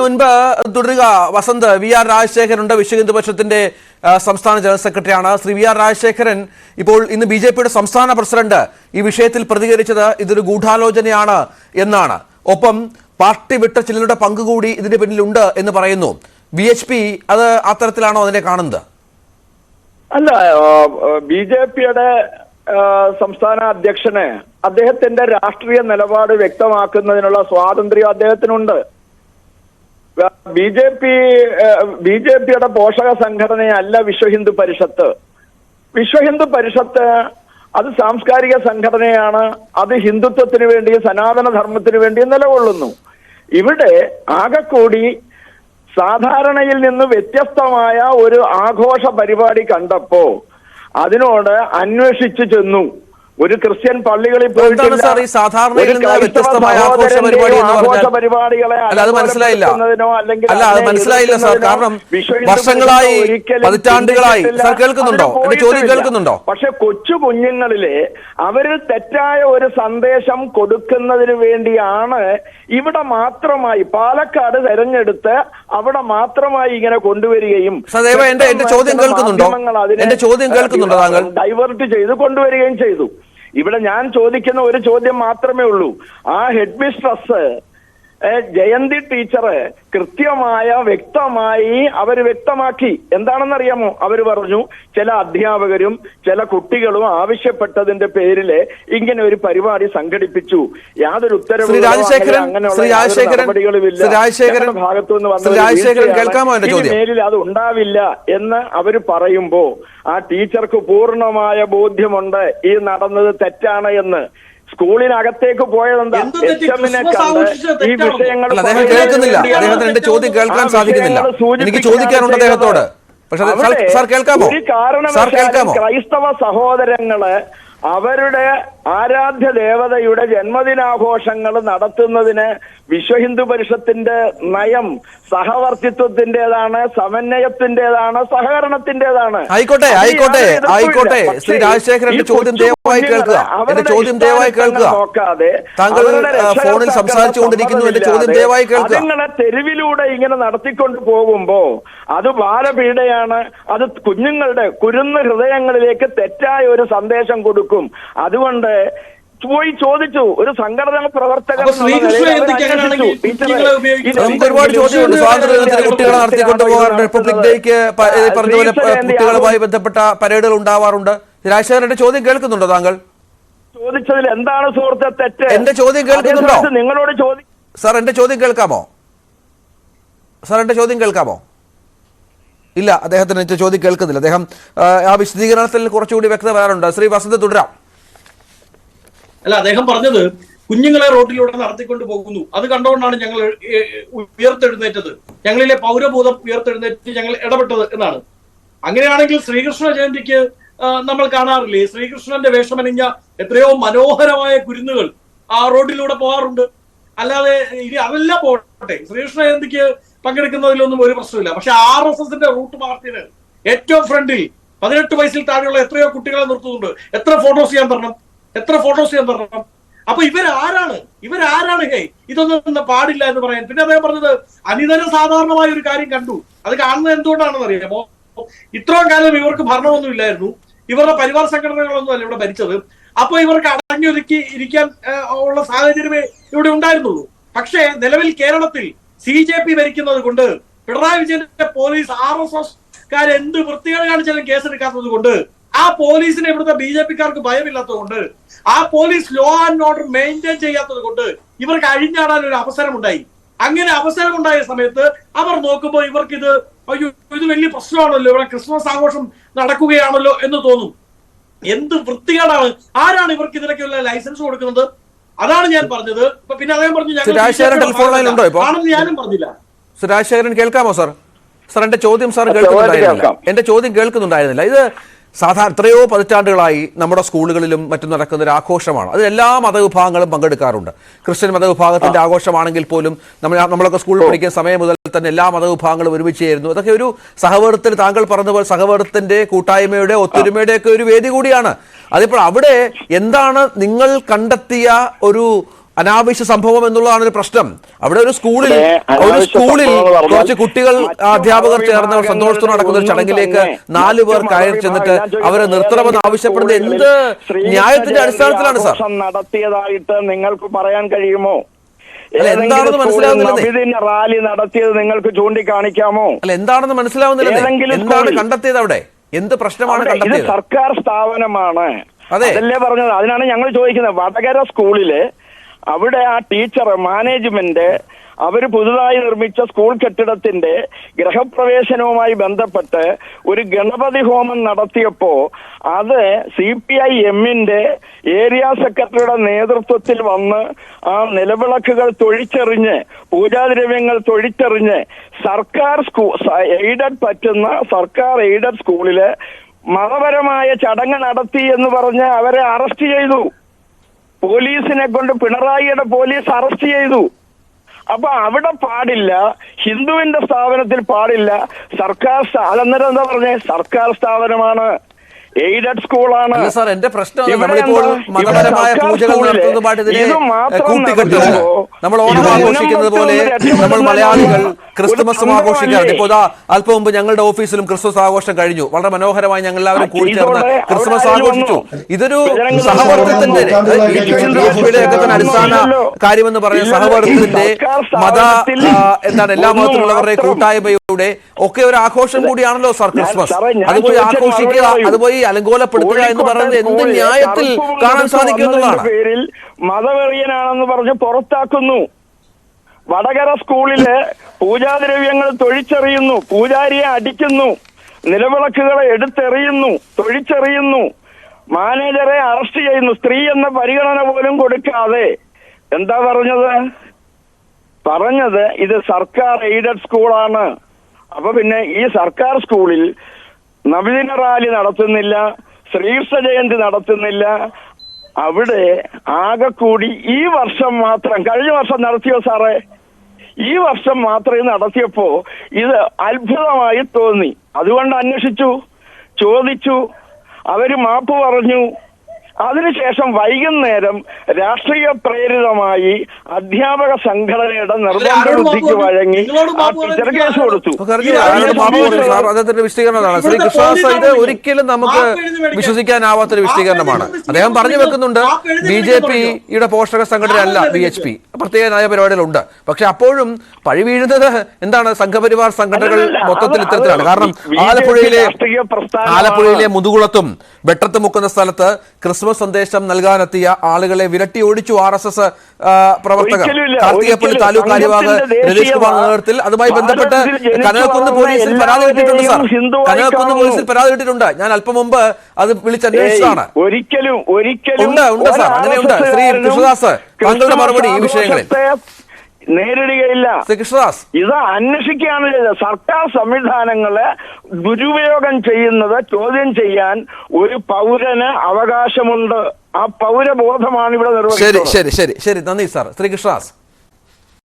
മുൻപ് തുടരുക Vasant. V R രാജശേഖരനുണ്ട്, Vishwa Hindu പരിഷത്തിന്റെ സംസ്ഥാന ജനറൽ സെക്രട്ടറിയാണ്. ശ്രീ വി ആർ രാജശേഖരൻ ഇപ്പോൾ ഇന്ന് ബിജെപിയുടെ സംസ്ഥാന പ്രസിഡന്റ് ഈ വിഷയത്തിൽ പ്രതികരിച്ചത് ഇതൊരു ഗൂഢാലോചനയാണ് എന്നാണ്. ഒപ്പം പാർട്ടി വിട്ട ചിലരുടെ പങ്കുകൂടി ഇതിന് പിന്നിലുണ്ട് എന്ന് പറയുന്നു. BHP അത് അത്തരത്തിലാണോ അതിനെ കാണുന്നത്? അല്ല, ബിജെപിയുടെ സംസ്ഥാന അധ്യക്ഷന് അദ്ദേഹത്തിന്റെ രാഷ്ട്രീയ നിലപാട് വ്യക്തമാക്കുന്നതിനുള്ള സ്വാതന്ത്ര്യം അദ്ദേഹത്തിനുണ്ട്. ബിജെപിയുടെ പോഷക സംഘടനയല്ല വിശ്വ ഹിന്ദു പരിഷത്ത്. വിശ്വ ഹിന്ദു പരിഷത്ത് അത് സാംസ്കാരിക സംഘടനയാണ്. അത് ഹിന്ദുത്വത്തിന് വേണ്ടിയും സനാതന ധർമ്മത്തിന് വേണ്ടിയും നിലകൊള്ളുന്നു. ഇവിടെ ആകെക്കൂടി സാധാരണയിൽ നിന്ന് വ്യത്യസ്തമായ ഒരു ആഘോഷ പരിപാടി കണ്ടപ്പോ അതിനോട് അന്വേഷിച്ചു ചെന്നു. ഒരു ക്രിസ്ത്യൻ പള്ളികളിൽ പോയിട്ടില്ല. ആഘോഷ പരിപാടികളെ മനസ്സിലായില്ല സാർ. കാരണം വർഷങ്ങളായി, പതിറ്റാണ്ടുകളായി കേൾക്കുന്നുണ്ടോ? പക്ഷെ കൊച്ചു കുഞ്ഞുങ്ങളിലെ അവര് തെറ്റായ ഒരു സന്ദേശം കൊടുക്കുന്നതിന് വേണ്ടിയാണ് ഇവിടെ മാത്രമായി പാലക്കാട് തെരഞ്ഞെടുത്ത് അവിടെ മാത്രമായി ഇങ്ങനെ കൊണ്ടുവരികയും ഡൈവേർട്ട് ചെയ്ത് കൊണ്ടുവരികയും ചെയ്തു. ഇവിടെ ഞാൻ ചോദിക്കുന്ന ഒരു ചോദ്യം മാത്രമേ ഉള്ളൂ. ആ ഹെഡ് മിസ്ട്രസ് ജയന്തി ടീച്ചറ് കൃത്യമായ വ്യക്തമായി അവർ വ്യക്തമാക്കി. എന്താണെന്നറിയാമോ? അവർ പറഞ്ഞു ചില അധ്യാപകരും ചില കുട്ടികളും ആവശ്യപ്പെട്ടതിന്റെ പേരില് ഇങ്ങനെ ഒരു പരിപാടി സംഘടിപ്പിച്ചു. യാതൊരു ഉത്തരവും ഭാഗത്തുനിന്ന് മേലിൽ അത് ഉണ്ടാവില്ല എന്ന് അവര് പറയുമ്പോ ആ ടീച്ചർക്ക് പൂർണ്ണമായ ബോധ്യമുണ്ട് ഈ നടന്നത് തെറ്റാണ് എന്ന്. സ്കൂളിനകത്തേക്ക് പോയതെന്താ? എച്ച്എമ്മിനെ കണ്ട് ഈ വിഷയങ്ങൾ കേൾക്കുന്നില്ല. അദ്ദേഹത്തിന്റെ ചോദ്യം കേൾക്കാൻ സാധിക്കുന്നില്ല. എനിക്ക് ചോദിക്കാനുണ്ട് അദ്ദേഹത്തോട്. ഒരു കാരണവശാലും ക്രൈസ്തവ സഹോദരങ്ങള് അവരുടെ ആരാധ്യ ദേവതയുടെ ജന്മദിനാഘോഷങ്ങൾ നടത്തുന്നതിന് വിശ്വ ഹിന്ദു പരിഷത്തിന്റെ നയം സഹവർത്തിത്വത്തിന്റേതാണ്, സമന്വയത്തിന്റേതാണ്, സഹകരണത്തിന്റേതാണ്. ആയിക്കോട്ടെ ശ്രീ രാജശേഖരന്റെ ചോദ്യം ദയവായി കേൾക്കുക. നോക്കാതെ താങ്കൾ ഫോണിൽ സംസാരിച്ചുകൊണ്ടിരിക്കുന്നു. എന്റെ ചോദ്യം ദയവായി കേൾക്കുക. നിങ്ങളെ തെരുവിലൂടെ ഇങ്ങനെ നടത്തിക്കൊണ്ട് പോകുമ്പോ അത് ബാലപീഡയാണ്. അത് കുഞ്ഞുങ്ങളുടെ കുരുന്ന ഹൃദയങ്ങളിലേക്ക് തെറ്റായ ഒരു സന്ദേശം കൊടുക്കും. അതുകൊണ്ട് പോയി ചോദിച്ചു. ഒരു സംഘടനാ പ്രവർത്തകർ ഒരുപാട് ചോദ്യമുണ്ട്. സ്വാതന്ത്ര്യദിനത്തിന് കുട്ടികളെ നടത്തിക്കൊണ്ട് പോകാറുണ്ട്. റിപ്പബ്ലിക് ഡേക്ക് പറഞ്ഞതുപോലെ കുട്ടികളുമായി ബന്ധപ്പെട്ട പരേഡുകൾ ഉണ്ടാവാറുണ്ട്. രാജശേഖരന്റെ ചോദ്യം കേൾക്കുന്നുണ്ടോ താങ്കൾ? ചോദിച്ചതിൽ എന്താണ് സുഹൃത്തെ തെറ്റ്? എന്റെ ചോദ്യം കേൾക്കുന്നുണ്ടോ? നിങ്ങളോട് സാർ എന്റെ ചോദ്യം കേൾക്കാമോ? ഇല്ല, അദ്ദേഹത്തിന് ചോദ്യം കേൾക്കുന്നില്ല. അദ്ദേഹം ആ വിശദീകരണത്തിൽ കുറച്ചുകൂടി വ്യക്തത വരാറുണ്ട്. ശ്രീ വസന്ത് തുടരാം. അല്ല, അദ്ദേഹം പറഞ്ഞത് കുഞ്ഞുങ്ങളെ റോഡിലൂടെ നടത്തിക്കൊണ്ട് പോകുന്നു. അത് കണ്ടുകൊണ്ടാണ് ഞങ്ങൾ ഉയർത്തെഴുന്നേറ്റത്, ഞങ്ങളിലെ പൗരബോധം ഉയർത്തെഴുന്നേറ്റ് ഞങ്ങൾ ഇടപെട്ടത് എന്നാണ്. അങ്ങനെയാണെങ്കിൽ ശ്രീകൃഷ്ണ ജയന്തിക്ക് നമ്മൾ കാണാറില്ലേ, ശ്രീകൃഷ്ണന്റെ വേഷമണിഞ്ഞ എത്രയോ മനോഹരമായ കുരുന്നുകൾ ആ റോഡിലൂടെ പോകാറുണ്ട്. അല്ലാതെ അതെല്ലാം പോകട്ടെ, ശ്രീകൃഷ്ണ ജയന്തിക്ക് പങ്കെടുക്കുന്നതിലൊന്നും ഒരു പ്രശ്നമില്ല. പക്ഷെ RSSന്റെ റൂട്ട് മാർച്ചിന് ഏറ്റവും ഫ്രണ്ടിൽ 18 വയസ്സിൽ താഴെയുള്ള എത്രയോ കുട്ടികളെ നിർത്തുന്നുണ്ട്. എത്ര ഫോട്ടോസ് ചെയ്യാൻ തരണം? അപ്പൊ ഇവരാരാണ് ഇതൊന്നും പാടില്ല എന്ന് പറയാൻ? പിന്നെ അദ്ദേഹം പറഞ്ഞത് അനിതര സാധാരണമായ ഒരു കാര്യം കണ്ടു. അത് കാണുന്നത് എന്തുകൊണ്ടാണെന്ന് അറിയാമോ? ഇത്രയും കാലം ഇവർക്ക് ഭരണമൊന്നും ഇല്ലായിരുന്നു. ഇവരുടെ പരിവാർ സംഘടനകളൊന്നും അല്ല ഇവിടെ ഭരിച്ചത്. അപ്പൊ ഇവർക്ക് അടങ്ങിയൊതുക്കി ഇരിക്കാൻ ഉള്ള സാഹചര്യമേ ഇവിടെ ഉണ്ടായിരുന്നുള്ളൂ. പക്ഷേ നിലവിൽ കേരളത്തിൽ CJP ഭരിക്കുന്നത് കൊണ്ട്, പിണറായി വിജയന്റെ പോലീസ് RSSക്കാരെ എന്ത് വൃത്തികേട് കാണിച്ചാലും കേസെടുക്കാത്തത് കൊണ്ട്, ആ പോലീസിനെ ഇവിടുത്തെ BJPക്കാർക്ക് ഭയമില്ലാത്തത് കൊണ്ട്, ആ police law and order maintain ചെയ്യാത്തത് കൊണ്ട് ഇവർക്ക് അഴിഞ്ഞാടാൻ ഒരു അവസരമുണ്ടായി. അങ്ങനെ അവസരമുണ്ടായ സമയത്ത് അവർ നോക്കുമ്പോൾ ഇവർക്ക് ഇത് വലിയ പ്രശ്നമാണല്ലോ, ഇവിടെ ക്രിസ്മസ് ആഘോഷം നടക്കുകയാണല്ലോ എന്ന് തോന്നും. എന്ത് വൃത്തികേടാണ്! ആരാണ് ഇവർക്ക് ഇതിനൊക്കെയുള്ള ലൈസൻസ് കൊടുക്കുന്നത്? അതാണ് ഞാൻ പറഞ്ഞത്. പിന്നെ അദ്ദേഹം പറഞ്ഞു ഞാനും പറഞ്ഞില്ല. രാജശേഖരൻ കേൾക്കാമോ സാർ? എന്റെ ചോദ്യം കേൾക്കുന്നുണ്ടായിരുന്നില്ല. ഇത് സാധാരണ എത്രയോ പതിറ്റാണ്ടുകളായി നമ്മുടെ സ്കൂളുകളിലും മറ്റും നടക്കുന്ന ഒരു ആഘോഷമാണ്. അത് എല്ലാ മതവിഭാഗങ്ങളും പങ്കെടുക്കാറുണ്ട്. ക്രിസ്ത്യൻ മതവിഭാഗത്തിന്റെ ആഘോഷമാണെങ്കിൽ പോലും നമ്മളൊക്കെ സ്കൂളിൽ പഠിക്കുന്ന സമയം മുതൽ തന്നെ എല്ലാ മതവിഭാഗങ്ങളും ഒരുമിച്ച് ചേരുന്നു. അതൊക്കെ ഒരു സഹവർത്തത്തിന്, താങ്കൾ പറഞ്ഞതുപോലെ സഹവർത്തത്തിന്റെ, കൂട്ടായ്മയുടെ, ഒത്തൊരുമയുടെ ഒക്കെ ഒരു വേദി കൂടിയാണ്. അതിപ്പോൾ അവിടെ എന്താണ് നിങ്ങൾ കണ്ടെത്തിയ ഒരു അനാവശ്യ സംഭവം എന്നുള്ളതാണ് ഒരു പ്രശ്നം. അവിടെ ഒരു സ്കൂളിൽ കുറച്ച് കുട്ടികൾ അധ്യാപകർ ചേർന്ന് സന്തോഷത്തോടെ നടക്കുന്ന ഒരു ചടങ്ങിലേക്ക് 4 പേർ കയറി ചെന്നിട്ട് അവരെ നിർത്തണമെന്ന് ആവശ്യപ്പെടുന്നത് എന്ത് ന്യായത്തിന്റെ അടിസ്ഥാനത്തിലാണ് സാർ നടത്തിയതായിട്ട് നിങ്ങൾക്ക് പറയാൻ കഴിയുമോ? എന്താണെന്ന് മനസ്സിലാവുന്നില്ല. റാലി നടത്തിയത് നിങ്ങൾക്ക് ചൂണ്ടിക്കാണിക്കാമോ? അല്ല, എന്താണെന്ന് മനസ്സിലാവുന്നില്ല. എന്താണ് കണ്ടെത്തിയത്? അവിടെ എന്ത് പ്രശ്നമാണ് കണ്ടെത്തിയത്? സർക്കാർ സ്ഥാപനമാണ്, അതല്ലേ പറഞ്ഞത്. അതിനാണ് ഞങ്ങൾ ചോദിക്കുന്നത്. വടകര സ്കൂളില് അവിടെ ആ ടീച്ചർ മാനേജ്മെന്റ് അവര് പുതുതായി നിർമ്മിച്ച സ്കൂൾ കെട്ടിടത്തിന്റെ ഗൃഹപ്രവേശനവുമായി ബന്ധപ്പെട്ട് ഒരു ഗണപതി ഹോമം നടത്തിയപ്പോ അത് CPIM-ന്റെ ഏരിയ സെക്രട്ടറിയുടെ നേതൃത്വത്തിൽ വന്ന് ആ നിലവിളക്കുകൾ തൊഴിച്ചെറിഞ്ഞ് പൂജാദ്രവ്യങ്ങൾ തൊഴിച്ചെറിഞ്ഞ് സർക്കാർ എയ്ഡഡ് സ്കൂളില് മതപരമായ ചടങ്ങ് നടത്തി എന്ന് പറഞ്ഞ് അവരെ അറസ്റ്റ് ചെയ്തു. പോലീസിനെ കൊണ്ട് പിണറായിയുടെ പോലീസ് അറസ്റ്റ് ചെയ്തു. അപ്പൊ അവിടെ പാടില്ല, ഹിന്ദുവിന്റെ സ്ഥാപനത്തിൽ പാടില്ല. സർക്കാർ അതെന്നേരം എന്താ പറഞ്ഞേ? സർക്കാർ സ്ഥാപനമാണ്, എയ്ഡഡ് സ്കൂളാണ്. സാർ, എന്റെ പ്രശ്നം നമ്മളിപ്പോൾ മതപരമായ പൂജകൾ നടത്തുന്നതുമായിട്ട് ഇതിനെ കൂട്ടിക്കെട്ടുന്നു. നമ്മൾ ഓണം ആഘോഷിക്കുന്നത് പോലെ നമ്മൾ മലയാളികൾ ക്രിസ്തുമസും ആഘോഷിക്കാറുണ്ട്. ഇപ്പോൾ അല്പം മുമ്പ് ഞങ്ങളുടെ ഓഫീസിലും ക്രിസ്മസ് ആഘോഷം കഴിഞ്ഞു. വളരെ മനോഹരമായി ഞങ്ങൾ എല്ലാവരും കൂടി ചേർന്ന് ക്രിസ്മസ് ആഘോഷിച്ചു. ഇതൊരു സഹവർത്തിത്വത്തിന്റെ ഒക്കെ തന്നെ അടിസ്ഥാന കാര്യമെന്ന് പറയുന്ന സഹവർത്തിത്വത്തിന്റെ എല്ലാ മതത്തിലുള്ളവരുടെ കൂട്ടായ്മയുടെ ഒക്കെ ഒരു ആഘോഷം കൂടിയാണല്ലോ സാർ ക്രിസ്മസ്. അതുപോയി ആഘോഷിക്കുക, അതുപോയി അലങ്കോലപ്പെടുത്തുക എന്ന് പറയുന്നത് എന്ത് ന്യായത്തിൽ കാണാൻ സാധിക്കുന്നതാണ്? പേരിൽ മതവെറിയനാണെന്ന് പറഞ്ഞ് പുറത്താക്കുന്നു. വടകര സ്കൂളില് പൂജാദ്രവ്യങ്ങൾ തൊഴിച്ചെറിയുന്നു, പൂജാരിയെ അടിക്കുന്നു, നിലവിളക്കുകളെ എടുത്തെറിയുന്നു, തൊഴിച്ചെറിയുന്നു, മാനേജറെ അറസ്റ്റ് ചെയ്യുന്നു. സ്ത്രീ എന്ന പരിഗണന പോലും കൊടുക്കാതെ എന്താ പറഞ്ഞത് ഇത് സർക്കാർ എയ്ഡഡ് സ്കൂളാണ്. അപ്പൊ പിന്നെ ഈ സർക്കാർ സ്കൂളിൽ നബിദിന റാലി നടത്തുന്നില്ല, ശ്രീകൃഷ്ണ ജയന്തി നടത്തുന്നില്ല. അവിടെ ആകെ കൂടി ഈ വർഷം മാത്രം, കഴിഞ്ഞ വർഷം നടത്തിയോ സാറേ? ഈ വർഷം മാത്രമേ നടത്തിയപ്പോ ഇത് അത്ഭുതമായി തോന്നി. അതുകൊണ്ട് അന്വേഷിച്ചു, ചോദിച്ചു, അവര് മാപ്പ് പറഞ്ഞു. അതിനുശേഷം വൈകുന്നേരം രാഷ്ട്രീയ പ്രേരിതമായി അധ്യാപക സംഘടനയുടെ നിർബന്ധ ബുദ്ധിക്ക് വഴങ്ങി ആ ടീച്ചർ കേസ് കൊടുത്തു. അദ്ദേഹത്തിന്റെ വിശദീകരണമാണ് ശ്രീ കൃഷ്ണദാസ്. ഇത് ഒരിക്കലും നമുക്ക് വിശ്വസിക്കാനാവാത്തൊരു വിശദീകരണമാണ്. അദ്ദേഹം പറഞ്ഞു വെക്കുന്നുണ്ട് BJPയുടെ പോഷക സംഘടനയല്ല VHP, പ്രത്യേക നയപരിപാടികളുണ്ട്. പക്ഷെ അപ്പോഴും പഴി വീഴുന്നത് എന്താണ്? സംഘപരിവാർ സംഘടനകൾ മൊത്തത്തിൽ ഇത്തരത്തിലാണ്. കാരണം ആലപ്പുഴയിലെ മുതുകുളത്തും വെട്ടത്ത് മുക്കുന്ന സ്ഥലത്ത് ക്രിസ്മസ് സന്ദേശം നൽകാനെത്തിയ ആളുകളെ വിരട്ടി ഓടിച്ചു RSS പ്രവർത്തകർ. കാർത്തികപ്പള്ളി താലൂക്ക് കാര്യവാഹ് രതീഷ് കുമാർ നേതൃത്വത്തിൽ അതുമായി ബന്ധപ്പെട്ട് കനകക്കുന്ന് പോലീസിൽ പരാതി കിട്ടിയിട്ടുണ്ട് സാർ. കനകക്കുന്ന് പോലീസിൽ പരാതി കിട്ടിയിട്ടുണ്ട്. ഞാൻ അല്പം മുമ്പ് അത് വിളിച്ചന്വേഷിച്ചതാണ്. ഉണ്ട് സാർ, അങ്ങനെയുണ്ട്. ശ്രീ കൃഷ്ണദാസ്, താങ്കളുടെ മറുപടി ഈ വിഷയങ്ങളിൽ നേരിടുകയില്ല. കൃഷ്ണദാസ്, ഇത് അന്വേഷിക്കുകയാണ് ചെയ്തത്. സർക്കാർ സംവിധാനങ്ങളെ ദുരുപയോഗം ചെയ്യുന്നത് ചോദ്യം ചെയ്യാൻ ഒരു പൗരന് അവകാശമുണ്ട്. ആ പൗരബോധമാണ് ഇവിടെ നിർവഹിക്കുന്നത്. ശരി, നന്ദി സാർ. ശ്രീ കൃഷ്ണദാസ്.